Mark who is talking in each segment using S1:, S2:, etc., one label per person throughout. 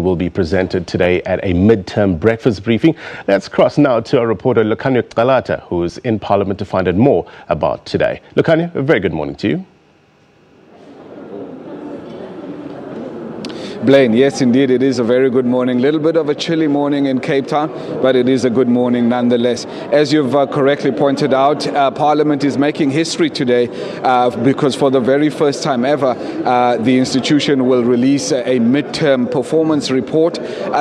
S1: will be presented today at a midterm breakfast briefing. Let's cross now to our reporter Lukhanyo Calata, who is in Parliament to find out more about today. Lukhanyo, a very good morning to you.
S2: Blaine, yes, indeed, it is a very good morning. A little bit of a chilly morning in Cape Town, but it is a good morning nonetheless. As you've correctly pointed out, Parliament is making history today because for the very first time ever, the institution will release a midterm performance report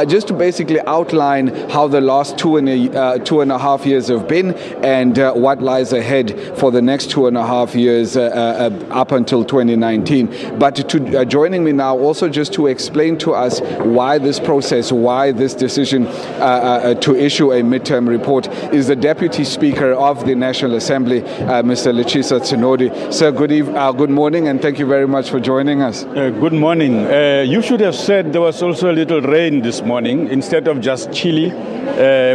S2: just to basically outline how the last two and a half years have been and what lies ahead for the next 2.5 years up until 2019. But joining me now also just to explain to us why this process, why this decision to issue a midterm report is the Deputy Speaker of the National Assembly, Mr. Leches Tsenoli. Sir, good morning, and thank you very much for joining us.
S3: Good morning. You should have said there was also a little rain this morning instead of just chilly.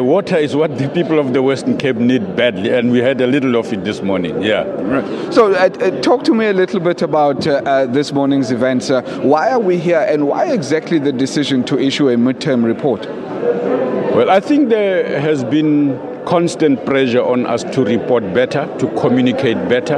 S3: Water is what the people of the Western Cape need badly, and we had a little of it this morning. Yeah.
S2: Right. So, talk to me a little bit about this morning's events. Why are we here, and why exactly the decision to issue a midterm report?
S3: Well, I think there has been constant pressure on us to report better, to communicate better,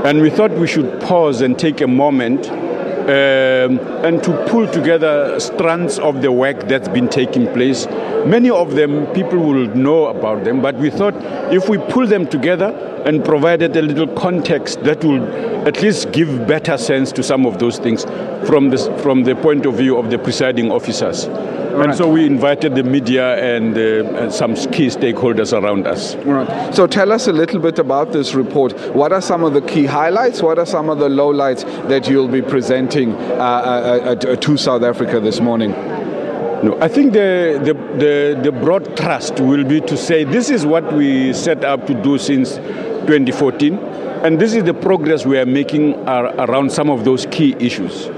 S3: and we thought we should pause and take a moment and to pull together strands of the work that's been taking place. Many of them, people will know about them, but we thought if we pull them together and provided a little context, that will at least give better sense to some of those things from the point of view of the presiding officers. And so we invited the media and some key stakeholders around us.
S2: Right. So tell us a little bit about this report. What are some of the key highlights? What are some of the lowlights that you'll be presenting to South Africa this morning?
S3: No, I think the broad thrust will be to say this is what we set out to do since 2014, and this is the progress we are making around some of those key issues.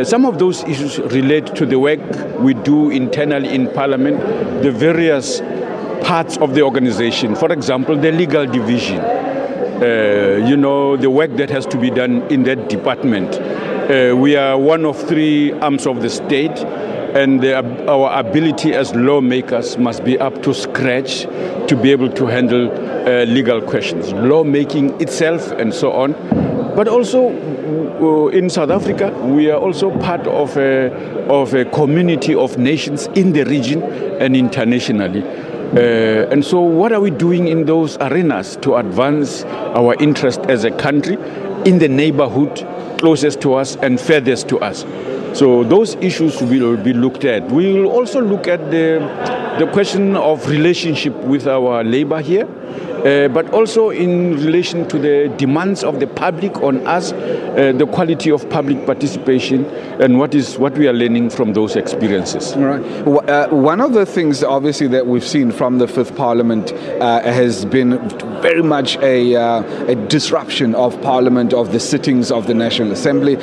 S3: Some of those issues relate to the work we do internally in Parliament, the various parts of the organization. For example, the legal division, the work that has to be done in that department. We are one of 3 arms of the state, and our ability as lawmakers must be up to scratch to be able to handle legal questions, lawmaking itself and so on. But also in South Africa, we are also part of a community of nations in the region and internationally. And so what are we doing in those arenas to advance our interest as a country in the neighborhood closest to us and furthest to us? So those issues will be looked at. We will also look at the question of relationship with our labor here, but also in relation to the demands of the public on us, the quality of public participation, and what we are learning from those experiences.
S2: All right. One of the things, obviously, that we've seen from the 5th Parliament has been very much a disruption of Parliament, of the sittings of the National Assembly,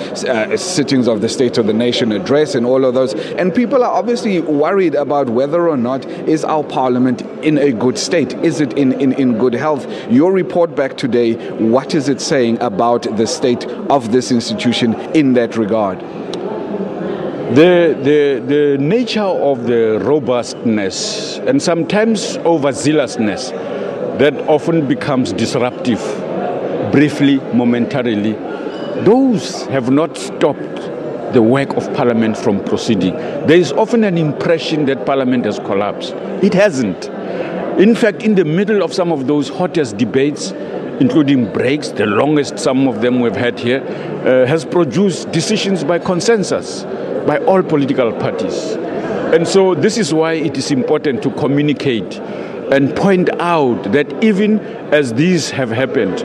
S2: sittings of the State of the Nation address, and all of those. And people are obviously worried about whether or not is our Parliament in a good state? Is it in good health? Your report back today, what is it saying about the state of this institution in that regard?
S3: The nature of the robustness and sometimes overzealousness that often becomes disruptive, briefly, momentarily, those have not stopped the work of Parliament from proceeding. There is often an impression that Parliament has collapsed. It hasn't. In fact, in the middle of some of those hottest debates, including breaks, the longest some of them we've had here, has produced decisions by consensus, by all political parties. And so this is why it is important to communicate and point out that even as these have happened,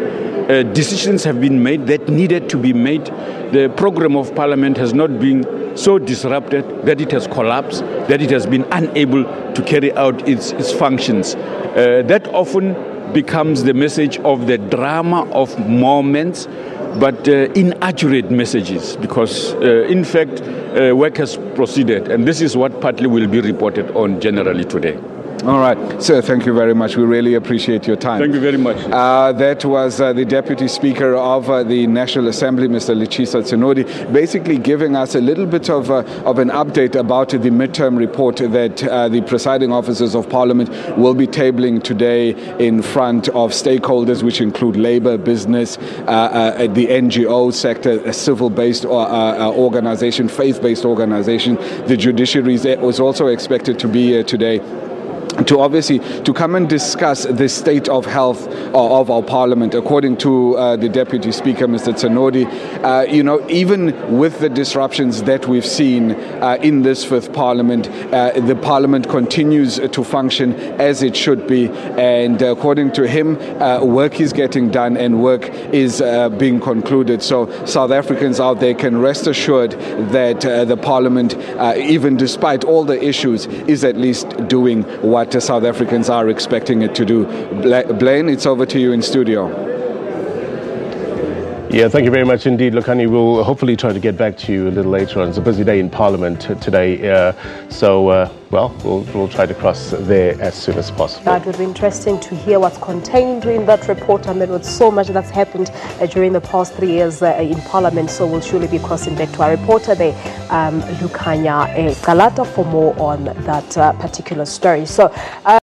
S3: decisions have been made that needed to be made. The program of Parliament has not been so disrupted that it has collapsed, that it has been unable to carry out its functions. That often becomes the message of the drama of moments, but inaccurate messages, because in fact work has proceeded, and this is what partly will be reported on generally today.
S2: All right, sir, thank you very much. We really appreciate your time.
S3: Thank you very much.
S2: That was the Deputy Speaker of the National Assembly, Mr. Leches Tsenoli, basically giving us a little bit of an update about the midterm report that the presiding officers of Parliament will be tabling today in front of stakeholders, which include labour, business, the NGO sector, a civil-based organisation, faith-based organisation. The judiciary was also expected to be here today to come and discuss the state of health of our Parliament. According to the Deputy Speaker, Mr. Tsenoli, even with the disruptions that we've seen in this fifth Parliament, the Parliament continues to function as it should be. And according to him, work is getting done and work is being concluded. So South Africans out there can rest assured that the Parliament, even despite all the issues, is at least doing what South Africans are expecting it to do. Blaine, it's over to you in studio.
S1: Yeah, thank you very much indeed, Lukhanyo. We'll hopefully try to get back to you a little later on. It's a busy day in Parliament today, we'll try to cross there as soon as possible.
S4: That would be interesting to hear what's contained in that report. I mean, with so much that's happened during the past 3 years in Parliament, so we'll surely be crossing back to our reporter there, Lukhanyo Calata, for more on that particular story. So.